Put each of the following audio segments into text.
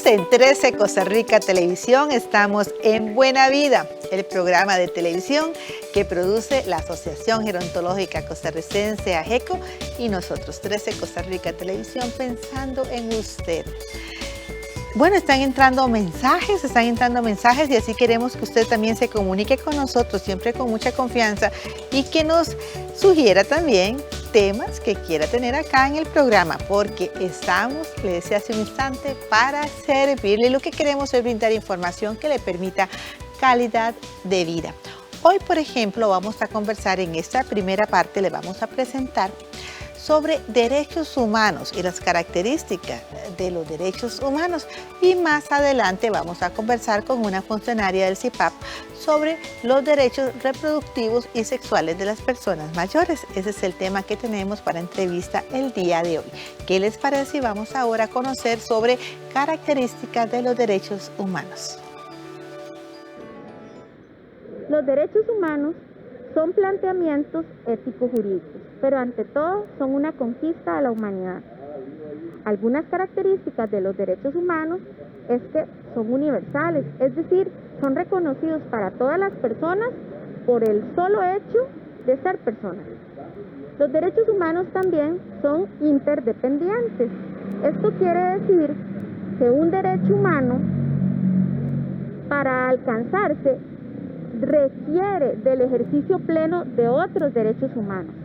en 13 Costa Rica Televisión. Estamos en Buena Vida, el programa de televisión que produce la Asociación Gerontológica Costarricense, AGECO, y nosotros, 13 Costa Rica Televisión, pensando en usted. Bueno, están entrando mensajes y así queremos que usted también se comunique con nosotros, siempre con mucha confianza, y que nos sugiera también temas que quiera tener acá en el programa, porque estamos, le decía hace un instante, para servirle. Lo que queremos es brindar información que le permita calidad de vida. Hoy, por ejemplo, vamos a conversar en esta primera parte, le vamos a presentar sobre derechos humanos y las características de los derechos humanos, y más adelante vamos a conversar con una funcionaria del CIPAP sobre los derechos reproductivos y sexuales de las personas mayores. Ese es el tema que tenemos para entrevista el día de hoy. ¿Qué les parece? Y vamos ahora a conocer sobre características de los derechos humanos. Los derechos humanos son planteamientos ético-jurídicos, pero ante todo son una conquista a la humanidad. Algunas características de los derechos humanos es que son universales, es decir, son reconocidos para todas las personas por el solo hecho de ser personas. Los derechos humanos también son interdependientes. Esto quiere decir que un derecho humano, para alcanzarse, requiere del ejercicio pleno de otros derechos humanos.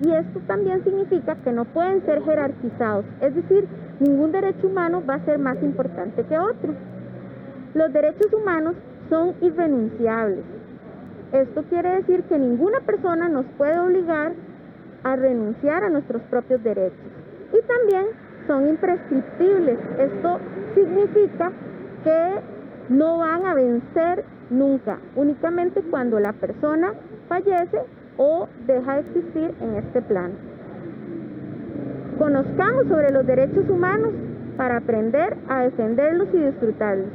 Y esto también significa que no pueden ser jerarquizados, es decir, ningún derecho humano va a ser más importante que otro. Los derechos humanos son irrenunciables. Esto quiere decir que ninguna persona nos puede obligar a renunciar a nuestros propios derechos. Y también son imprescriptibles. Esto significa que no van a vencer nunca, únicamente cuando la persona fallece o deja de existir en este plano. Conozcamos sobre los derechos humanos para aprender a defenderlos y disfrutarlos.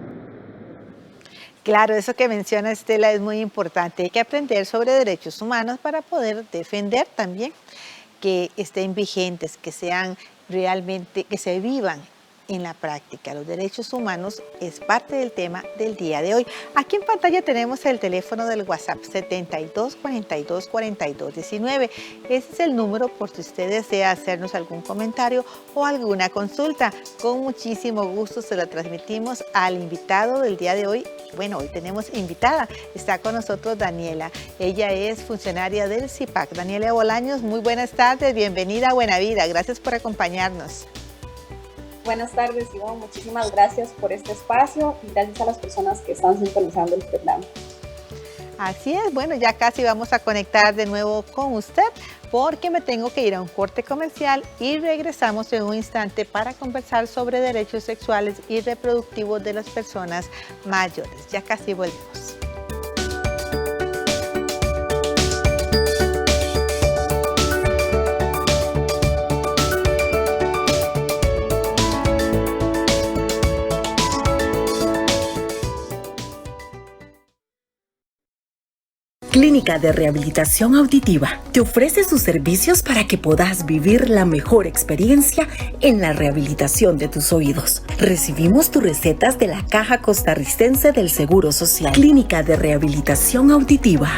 Claro, eso que menciona Estela es muy importante. Hay que aprender sobre derechos humanos para poder defender también que estén vigentes, que sean realmente, que se vivan en la práctica. Los derechos humanos es parte del tema del día de hoy. Aquí en pantalla tenemos el teléfono del WhatsApp 72 42 42 19. Ese es el número por si usted desea hacernos algún comentario o alguna consulta. Con muchísimo gusto se la transmitimos al invitado del día de hoy. Bueno, hoy tenemos invitada. Está con nosotros Daniela. Ella es funcionaria del CIPAC. Daniela Bolaños, muy buenas tardes. Bienvenida a Buena Vida. Gracias por acompañarnos. Buenas tardes, Ivonne. Muchísimas gracias por este espacio y gracias a las personas que están sintonizando el programa. Así es, bueno, ya casi vamos a conectar de nuevo con usted porque me tengo que ir a un corte comercial y regresamos en un instante para conversar sobre derechos sexuales y reproductivos de las personas mayores. Ya casi volvemos. Clínica de Rehabilitación Auditiva te ofrece sus servicios para que puedas vivir la mejor experiencia en la rehabilitación de tus oídos. Recibimos tus recetas de la Caja Costarricense del Seguro Social. Clínica de Rehabilitación Auditiva.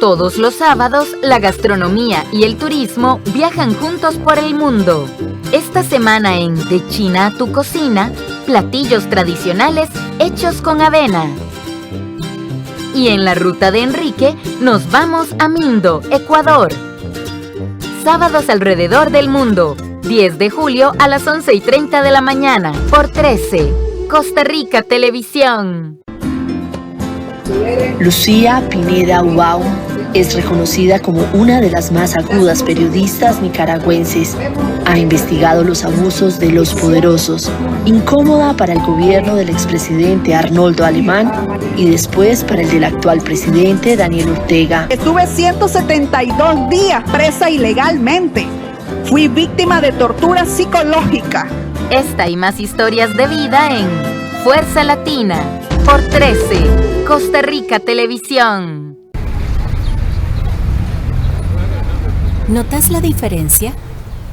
Todos los sábados, la gastronomía y el turismo viajan juntos por el mundo. Esta semana en De China a tu cocina, platillos tradicionales hechos con avena. Y en la ruta de Enrique, nos vamos a Mindo, Ecuador. Sábados alrededor del mundo, 10 de julio a las 11:30 de la mañana, por 13, Costa Rica Televisión. Lucía Pineda Ubao es reconocida como una de las más agudas periodistas nicaragüenses. Ha investigado los abusos de los poderosos, incómoda para el gobierno del expresidente Arnoldo Alemán y después para el del actual presidente Daniel Ortega. Estuve 172 días presa ilegalmente. Fui víctima de tortura psicológica. Esta y más historias de vida en Fuerza Latina, por 13, Costa Rica Televisión. ¿Notas la diferencia?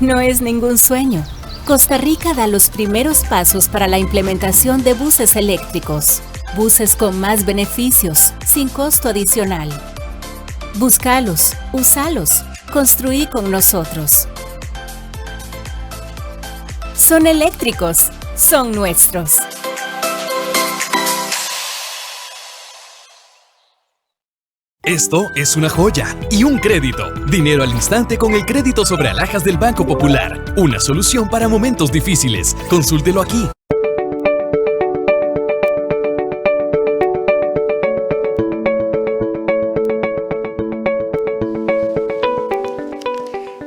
No es ningún sueño, Costa Rica da los primeros pasos para la implementación de buses eléctricos. Buses con más beneficios, sin costo adicional. Búscalos, úsalos, construí con nosotros. Son eléctricos, son nuestros. Esto es una joya y un crédito. Dinero al instante con el crédito sobre alhajas del Banco Popular. Una solución para momentos difíciles. Consúltelo aquí.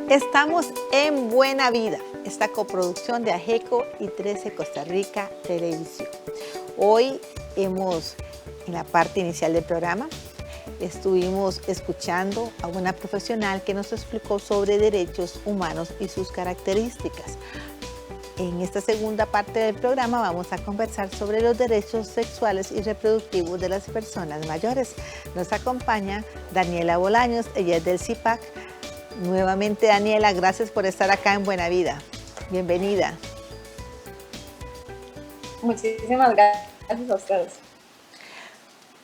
Estamos en Buena Vida, esta coproducción de AGECO y 13 Costa Rica Televisión. Hoy en la parte inicial del programa, estuvimos escuchando a una profesional que nos explicó sobre derechos humanos y sus características. En esta segunda parte del programa vamos a conversar sobre los derechos sexuales y reproductivos de las personas mayores. Nos acompaña Daniela Bolaños, ella es del CIPAC. Nuevamente, Daniela, gracias por estar acá en Buena Vida. Bienvenida. Muchísimas gracias a ustedes.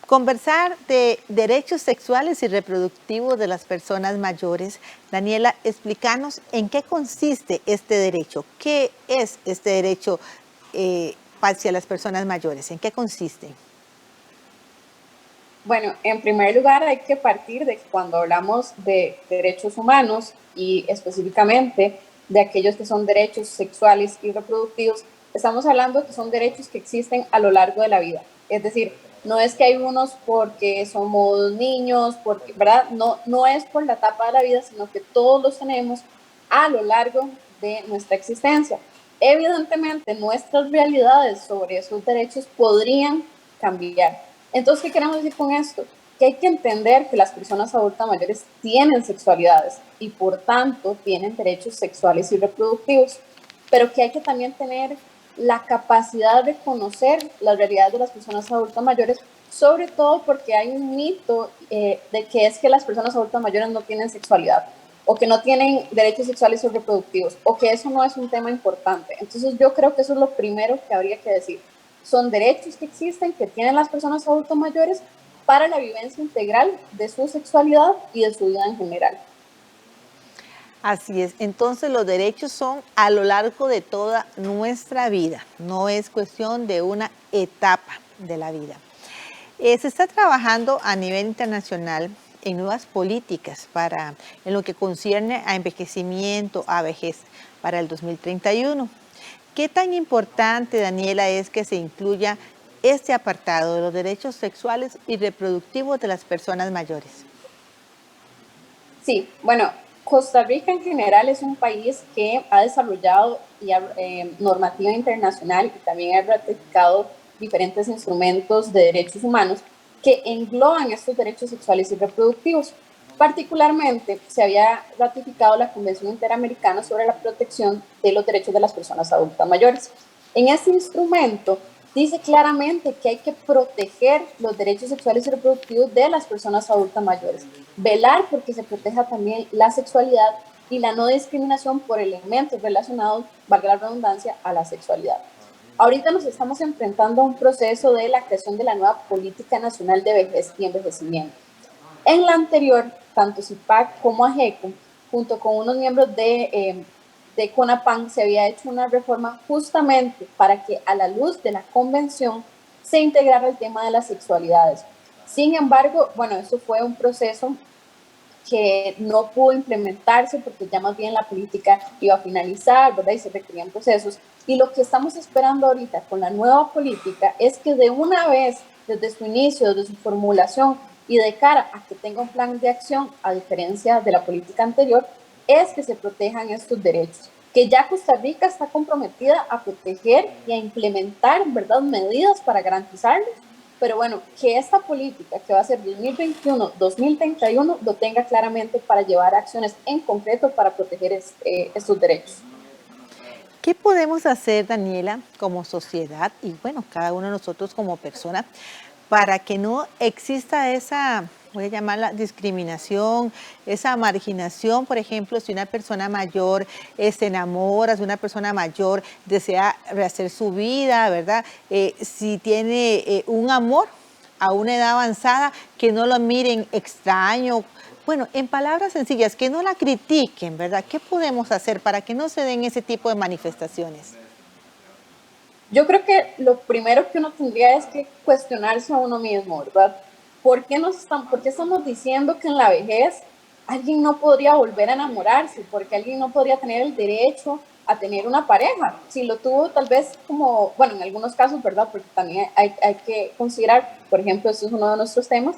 Conversar de derechos sexuales y reproductivos de las personas mayores. Daniela, explícanos en qué consiste este derecho. ¿Qué es este derecho hacia las personas mayores? ¿En qué consiste? Bueno, en primer lugar hay que partir de que cuando hablamos de derechos humanos y específicamente de aquellos que son derechos sexuales y reproductivos, estamos hablando que son derechos que existen a lo largo de la vida. Es decir, no es que hay unos porque somos niños, porque, ¿verdad? No es por la etapa de la vida, sino que todos los tenemos a lo largo de nuestra existencia. Evidentemente, nuestras realidades sobre esos derechos podrían cambiar. Entonces, ¿qué queremos decir con esto? Que hay que entender que las personas adultas mayores tienen sexualidades y, por tanto, tienen derechos sexuales y reproductivos, pero que hay que también tener la capacidad de conocer las realidades de las personas adultas mayores, sobre todo porque hay un mito de que es que las personas adultas mayores no tienen sexualidad o que no tienen derechos sexuales o reproductivos o que eso no es un tema importante. Entonces yo creo que eso es lo primero que habría que decir. Son derechos que existen, que tienen las personas adultas mayores para la vivencia integral de su sexualidad y de su vida en general. Así es, entonces los derechos son a lo largo de toda nuestra vida, no es cuestión de una etapa de la vida. Se está trabajando a nivel internacional en nuevas políticas en lo que concierne a envejecimiento, a vejez, para el 2031. ¿Qué tan importante, Daniela, es que se incluya este apartado de los derechos sexuales y reproductivos de las personas mayores? Sí, bueno, Costa Rica en general es un país que ha desarrollado normativa internacional y también ha ratificado diferentes instrumentos de derechos humanos que engloban estos derechos sexuales y reproductivos. Particularmente, se había ratificado la Convención Interamericana sobre la protección de los derechos de las personas adultas mayores. En este instrumento dice claramente que hay que proteger los derechos sexuales y reproductivos de las personas adultas mayores, velar porque se proteja también la sexualidad y la no discriminación por elementos relacionados, valga la redundancia, a la sexualidad. Ahorita nos estamos enfrentando a un proceso de la creación de la nueva Política Nacional de Vejez y Envejecimiento. En la anterior, tanto CIPAC como AGECO, junto con unos miembros de CONAPAN, se había hecho una reforma justamente para que a la luz de la convención se integrara el tema de las sexualidades. Sin embargo, bueno, eso fue un proceso que no pudo implementarse porque ya más bien la política iba a finalizar, ¿verdad? Y se requerían procesos. Y lo que estamos esperando ahorita con la nueva política es que de una vez, desde su inicio, desde su formulación y de cara a que tenga un plan de acción, a diferencia de la política anterior, es que se protejan estos derechos, que ya Costa Rica está comprometida a proteger y a implementar, ¿verdad?, medidas para garantizarlos, pero bueno, que esta política que va a ser 2021-2031 lo tenga claramente para llevar acciones en concreto para proteger estos derechos. ¿Qué podemos hacer, Daniela, como sociedad y bueno, cada uno de nosotros como persona, para que no exista esa voy a llamarla discriminación, esa marginación, por ejemplo, si una persona mayor se enamora, si una persona mayor desea rehacer su vida, ¿verdad? Si tiene un amor a una edad avanzada, que no lo miren extraño. Bueno, en palabras sencillas, que no la critiquen, ¿verdad? ¿Qué podemos hacer para que no se den ese tipo de manifestaciones? Yo creo que lo primero que uno tendría es que cuestionarse a uno mismo, ¿verdad? ¿Por qué estamos diciendo que en la vejez alguien no podría volver a enamorarse? Porque alguien no podría tener el derecho a tener una pareja. Si lo tuvo tal vez como, bueno, en algunos casos, ¿verdad? Porque también hay que considerar, por ejemplo, esto es uno de nuestros temas,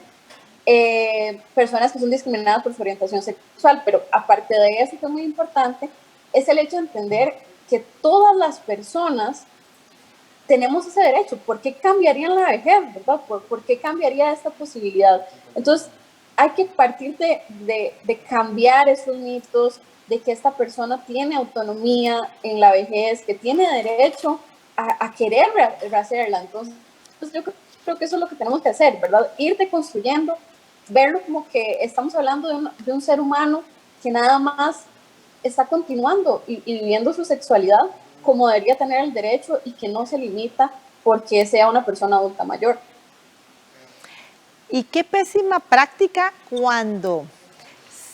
personas que son discriminadas por su orientación sexual, pero aparte de eso, que es muy importante, es el hecho de entender que todas las personas tenemos ese derecho. ¿Por qué cambiaría en la vejez, verdad? ¿Por qué cambiaría esta posibilidad? Entonces, hay que partir de cambiar esos mitos, de que esta persona tiene autonomía en la vejez, que tiene derecho a querer rehacerla. Entonces, yo creo que eso es lo que tenemos que hacer, ¿verdad? Ir deconstruyendo, verlo como que estamos hablando de un ser humano que nada más está continuando y viviendo su sexualidad como debería tener el derecho y que no se limita porque sea una persona adulta mayor. Y qué pésima práctica cuando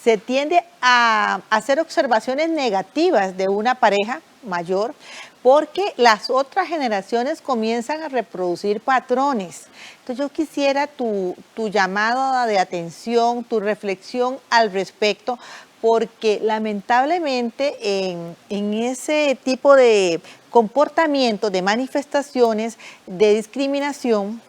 se tiende a hacer observaciones negativas de una pareja mayor, porque las otras generaciones comienzan a reproducir patrones. Entonces yo quisiera tu llamado de atención, tu reflexión al respecto, porque lamentablemente en ese tipo de comportamiento, de manifestaciones de discriminación,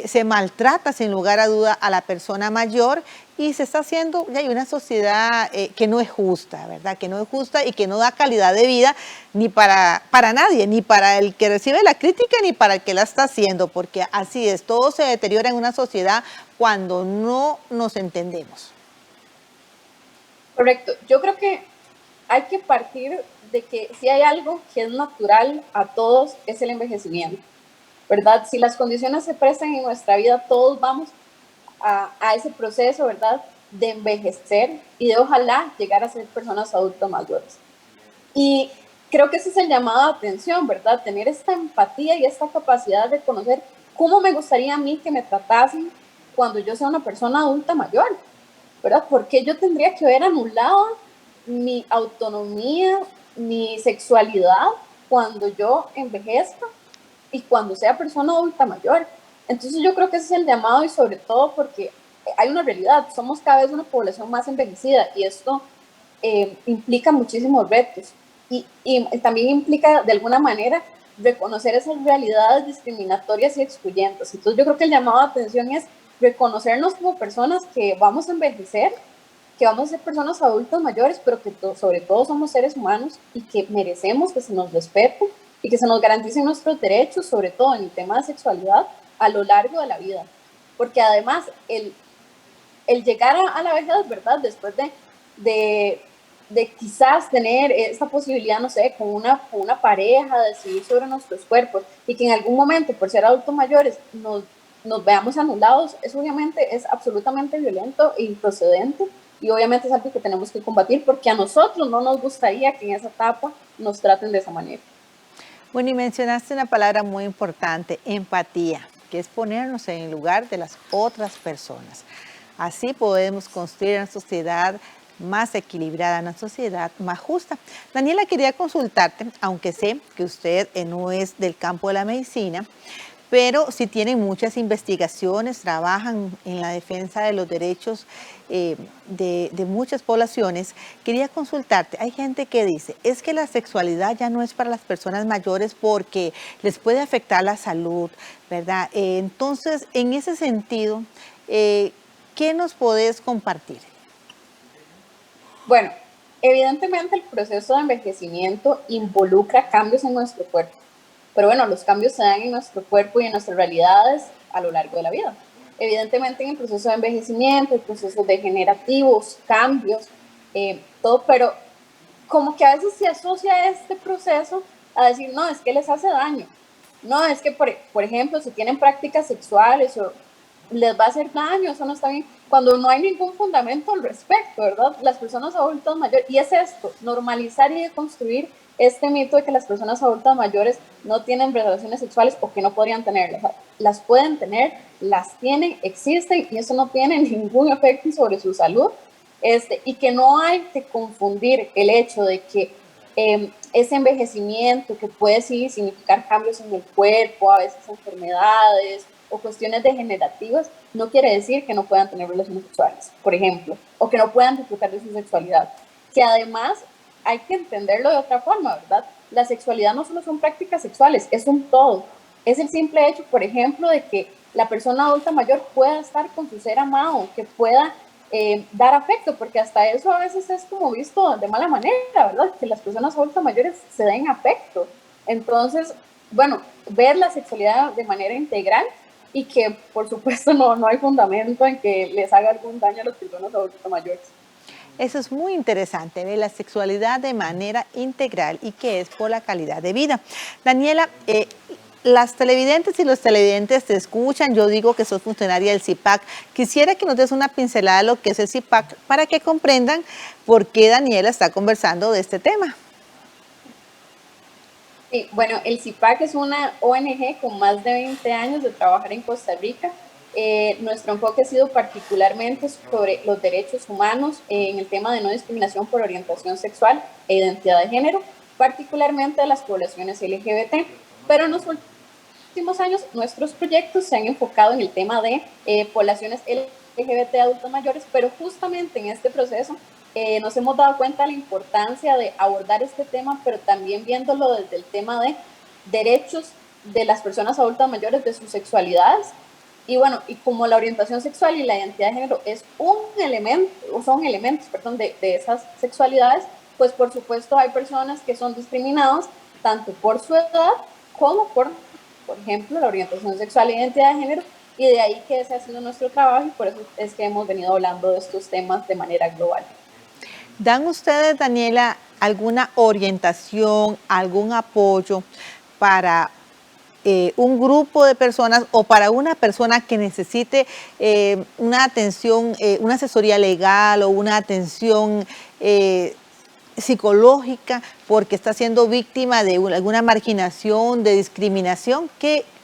se maltrata sin lugar a duda a la persona mayor y se está haciendo, ya hay una sociedad que no es justa, ¿verdad? Que no es justa y que no da calidad de vida ni para nadie, ni para el que recibe la crítica, ni para el que la está haciendo, porque así es, todo se deteriora en una sociedad cuando no nos entendemos. Correcto. Yo creo que hay que partir de que si hay algo que es natural a todos es el envejecimiento, ¿verdad? Si las condiciones se prestan en nuestra vida, todos vamos a ese proceso, ¿verdad? De envejecer y de ojalá llegar a ser personas adultas mayores. Y creo que ese es el llamado de atención, ¿verdad? Tener esta empatía y esta capacidad de conocer cómo me gustaría a mí que me tratasen cuando yo sea una persona adulta mayor, ¿verdad? ¿Por qué yo tendría que ver anulada mi autonomía, mi sexualidad cuando yo envejezca y cuando sea persona adulta mayor? Entonces yo creo que ese es el llamado y sobre todo porque hay una realidad, somos cada vez una población más envejecida y esto implica muchísimos retos y también implica de alguna manera reconocer esas realidades discriminatorias y excluyentes. Entonces yo creo que el llamado de atención es reconocernos como personas que vamos a envejecer, que vamos a ser personas adultas mayores, pero que sobre todo somos seres humanos y que merecemos que se nos respete y que se nos garanticen nuestros derechos, sobre todo en el tema de sexualidad, a lo largo de la vida. Porque además, el llegar a la vejez, ¿verdad? Después de quizás tener esta posibilidad, no sé, con una pareja, de decidir sobre nuestros cuerpos y que en algún momento, por ser adultos mayores, nos veamos anulados, eso obviamente es absolutamente violento e improcedente y obviamente es algo que tenemos que combatir porque a nosotros no nos gustaría que en esa etapa nos traten de esa manera. Bueno, y mencionaste una palabra muy importante, empatía, que es ponernos en el lugar de las otras personas. Así podemos construir una sociedad más equilibrada, una sociedad más justa. Daniela, quería consultarte, aunque sé que usted no es del campo de la medicina, pero sí tienen muchas investigaciones, trabajan en la defensa de los derechos de muchas poblaciones. Quería consultarte, hay gente que dice, es que la sexualidad ya no es para las personas mayores porque les puede afectar la salud, ¿verdad? Entonces, en ese sentido, ¿qué nos podés compartir? Bueno, evidentemente el proceso de envejecimiento involucra cambios en nuestro cuerpo. Pero bueno, los cambios se dan en nuestro cuerpo y en nuestras realidades a lo largo de la vida. Evidentemente en el proceso de envejecimiento, el proceso degenerativos, cambios, todo, pero como que a veces se asocia este proceso a decir, no, es que les hace daño. No, es que, por ejemplo, si tienen prácticas sexuales o les va a hacer daño, eso no está bien. cuando no hay ningún fundamento al respecto, ¿verdad? Las personas adultas mayores, y es esto, normalizar y deconstruir este mito de que las personas adultas mayores no tienen relaciones sexuales o que no podrían tenerlas. Las pueden tener, las tienen, existen, y eso no tiene ningún efecto sobre su salud, y que no hay que confundir el hecho de que ese envejecimiento, que puede sí significar cambios en el cuerpo, a veces enfermedades o cuestiones degenerativas, no quiere decir que no puedan tener relaciones sexuales, por ejemplo, o que no puedan disfrutar de su sexualidad. Que además hay que entenderlo de otra forma, ¿verdad? La sexualidad no solo son prácticas sexuales, es un todo. Es el simple hecho, por ejemplo, de que la persona adulta mayor pueda estar con su ser amado, que pueda dar afecto, porque hasta eso a veces es como visto de mala manera, ¿verdad? Que las personas adultas mayores se den afecto. Entonces, bueno, ver la sexualidad de manera integral y que, por supuesto, no hay fundamento en que les haga algún daño a las personas adultas mayores. Eso es muy interesante, ver la sexualidad de manera integral y que es por la calidad de vida. Daniela, las televidentes y los televidentes te escuchan, yo digo que sos funcionaria del CIPAC. Quisiera que nos des una pincelada de lo que es el CIPAC para que comprendan por qué Daniela está conversando de este tema. Sí, bueno, el CIPAC es una ONG con más de 20 años de trabajar en Costa Rica. Nuestro enfoque ha sido particularmente sobre los derechos humanos en el tema de no discriminación por orientación sexual e identidad de género, particularmente de las poblaciones LGBT, pero en los últimos años nuestros proyectos se han enfocado en el tema de poblaciones LGBT adultos mayores, pero justamente en este proceso nos hemos dado cuenta de la importancia de abordar este tema, pero también viéndolo desde el tema de derechos de las personas adultas mayores, de sus sexualidades. Y bueno, y como la orientación sexual y la identidad de género es un elemento, o son elementos, perdón, de esas sexualidades, pues por supuesto hay personas que son discriminadas tanto por su edad como por ejemplo, la orientación sexual e identidad de género, y de ahí que ese ha sido nuestro trabajo y por eso es que hemos venido hablando de estos temas de manera global. ¿Dan ustedes, Daniela, alguna orientación, algún apoyo para un grupo de personas o para una persona que necesite una atención, una asesoría legal o una atención psicológica porque está siendo víctima de alguna marginación, de discriminación?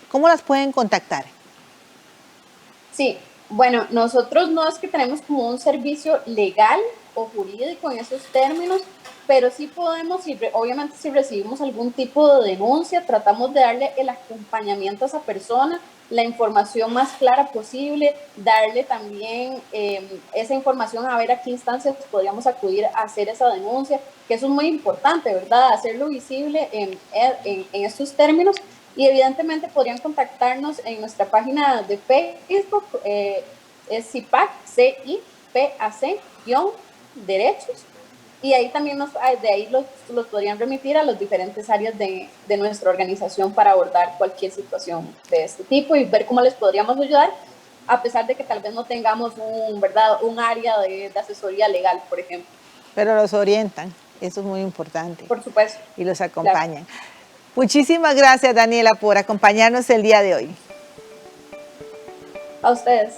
¿Cómo las pueden contactar? Sí, bueno, nosotros no es que tenemos como un servicio legal o jurídico en esos términos, pero sí podemos, obviamente si recibimos algún tipo de denuncia, tratamos de darle el acompañamiento a esa persona, la información más clara posible, darle también esa información a ver a qué instancias podríamos acudir a hacer esa denuncia, que eso es muy importante, ¿verdad? Hacerlo visible en estos términos, y evidentemente podrían contactarnos en nuestra página de Facebook, es CIPAC, CIPAC-derechos, y ahí también de ahí los podrían remitir a las diferentes áreas de nuestra organización para abordar cualquier situación de este tipo y ver cómo les podríamos ayudar, a pesar de que tal vez no tengamos un área de asesoría legal, por ejemplo. Pero los orientan, eso es muy importante. Por supuesto. Y los acompañan. Claro. Muchísimas gracias, Daniela, por acompañarnos el día de hoy. A ustedes.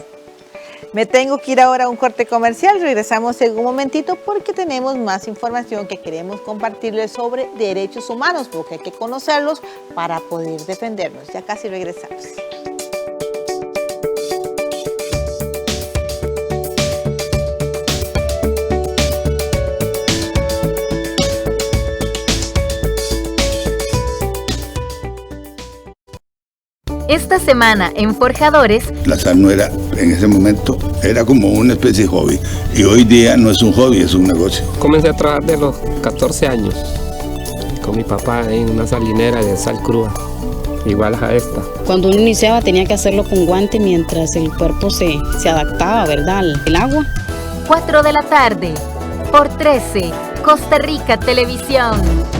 Me tengo que ir ahora a un corte comercial, regresamos en un momentito porque tenemos más información que queremos compartirles sobre derechos humanos, porque hay que conocerlos para poder defendernos. Ya casi regresamos. Esta semana en Forjadores, la sal no era, en ese momento, era como una especie de hobby. Y hoy día no es un hobby, es un negocio. Comencé a trabajar de los 14 años con mi papá en una salinera de sal cruda, igual a esta. Cuando uno iniciaba tenía que hacerlo con guante mientras el cuerpo se adaptaba, ¿verdad?, al agua. 4 de la tarde, por 13, Costa Rica Televisión.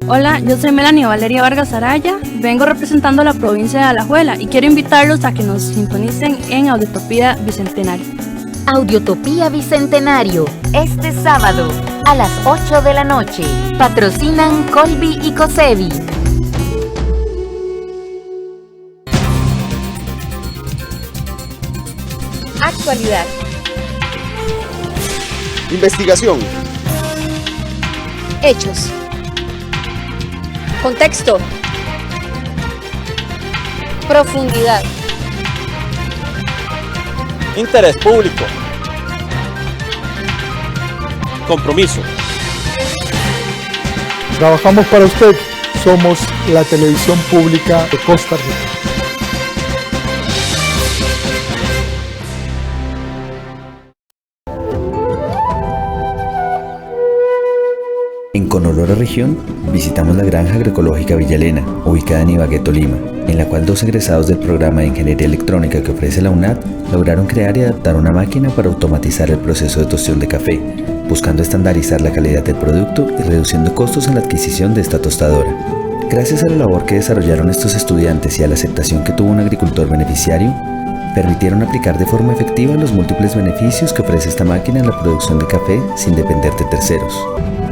Hola, yo soy Melanie Valeria Vargas Araya, vengo representando a la provincia de Alajuela y quiero invitarlos a que nos sintonicen en Audiotopía Bicentenario. Audiotopía Bicentenario, este sábado a las 8 de la noche. Patrocinan Colby y Cosevi. Actualidad. Investigación. Hechos. Contexto. Profundidad. Interés público. Compromiso. Trabajamos para usted. Somos la televisión pública de Costa Rica. En Conolora Región, visitamos la Granja Agroecológica Villalena, ubicada en Ibagué, Tolima, en la cual 2 egresados del programa de Ingeniería Electrónica que ofrece la UNAD lograron crear y adaptar una máquina para automatizar el proceso de tostión de café, buscando estandarizar la calidad del producto y reduciendo costos en la adquisición de esta tostadora. Gracias a la labor que desarrollaron estos estudiantes y a la aceptación que tuvo un agricultor beneficiario, permitieron aplicar de forma efectiva los múltiples beneficios que ofrece esta máquina en la producción de café sin depender de terceros.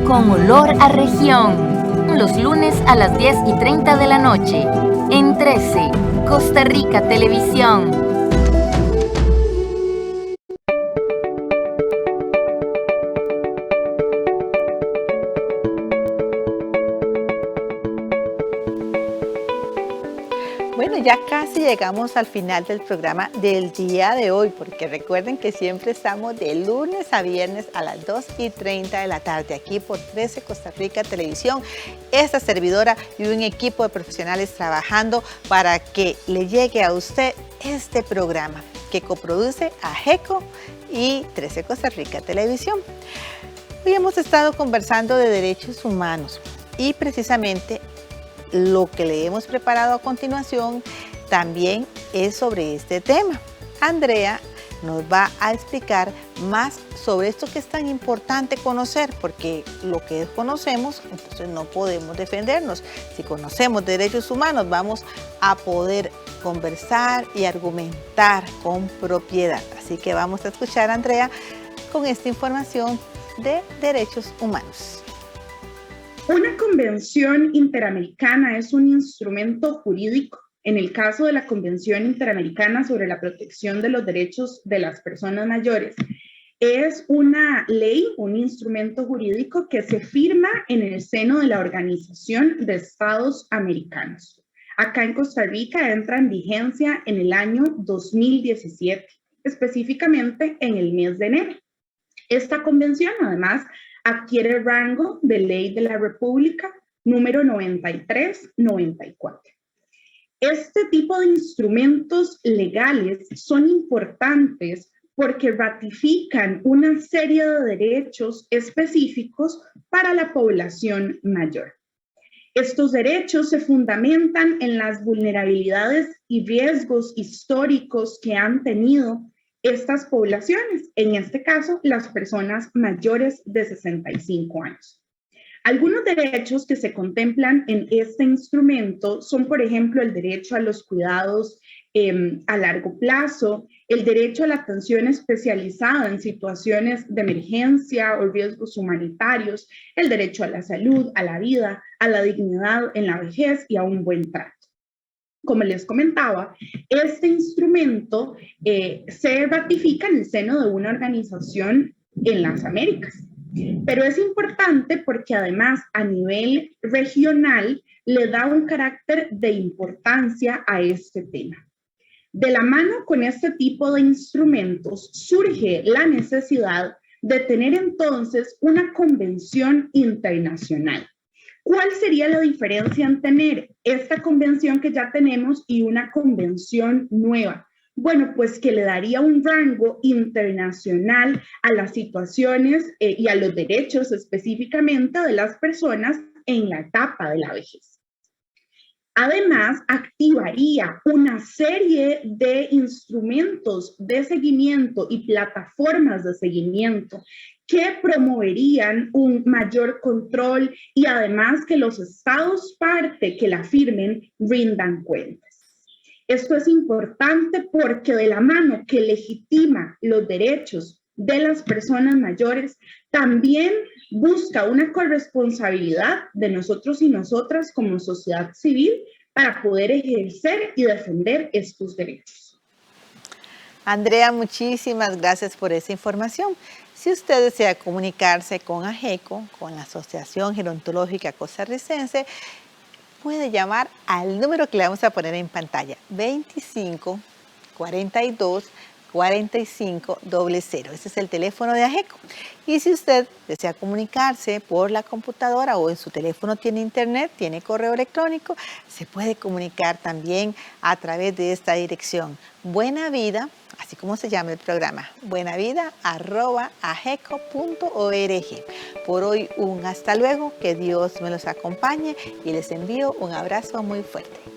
Con olor a región, los lunes a las 10:30 de la noche, en 13, Costa Rica Televisión. Bueno, ya casi llegamos al final del programa del día de hoy, porque recuerden que siempre estamos de lunes a viernes a las 2:30 de la tarde, aquí por 13 Costa Rica Televisión. Esta servidora y un equipo de profesionales trabajando para que le llegue a usted este programa que coproduce AGECO y 13 Costa Rica Televisión. Hoy hemos estado conversando de derechos humanos y precisamente lo que le hemos preparado a continuación también es sobre este tema. Andrea nos va a explicar más sobre esto que es tan importante conocer, porque lo que desconocemos, entonces no podemos defendernos. Si conocemos derechos humanos, vamos a poder conversar y argumentar con propiedad. Así que vamos a escuchar a Andrea con esta información de derechos humanos. Una convención interamericana es un instrumento jurídico. En el caso de la Convención Interamericana sobre la Protección de los Derechos de las Personas Mayores, es una ley, un instrumento jurídico que se firma en el seno de la Organización de Estados Americanos. Acá en Costa Rica entra en vigencia en el año 2017, específicamente en el mes de enero. Esta convención, además, adquiere rango de ley de la República número 93-94. Este tipo de instrumentos legales son importantes porque ratifican una serie de derechos específicos para la población mayor. Estos derechos se fundamentan en las vulnerabilidades y riesgos históricos que han tenido estas poblaciones, en este caso, las personas mayores de 65 años. Algunos derechos que se contemplan en este instrumento son, por ejemplo, el derecho a los cuidados a largo plazo, el derecho a la atención especializada en situaciones de emergencia o riesgos humanitarios, el derecho a la salud, a la vida, a la dignidad en la vejez y a un buen trato. Como les comentaba, este instrumento se ratifica en el seno de una organización en las Américas, pero es importante porque además a nivel regional le da un carácter de importancia a este tema. De la mano con este tipo de instrumentos surge la necesidad de tener entonces una convención internacional. ¿Cuál sería la diferencia en tener esta convención que ya tenemos y una convención nueva? Bueno, pues que le daría un rango internacional a las situaciones y a los derechos específicamente de las personas en la etapa de la vejez. Además, activaría una serie de instrumentos de seguimiento y plataformas de seguimiento que promoverían un mayor control y además que los estados parte que la firmen rindan cuentas. Esto es importante porque de la mano que legitima los derechos de las personas mayores, también busca una corresponsabilidad de nosotros y nosotras como sociedad civil para poder ejercer y defender estos derechos. Andrea, muchísimas gracias por esa información. Si usted desea comunicarse con AGECO, con la Asociación Gerontológica Costarricense, puede llamar al número que le vamos a poner en pantalla, 25 42 45 00. Ese es el teléfono de AGECO. Y si usted desea comunicarse por la computadora o en su teléfono tiene internet, tiene correo electrónico, se puede comunicar también a través de esta dirección, Buena Vida, así como se llama el programa, buenavida@ageco.org. Por hoy hasta luego, que Dios me los acompañe y les envío un abrazo muy fuerte.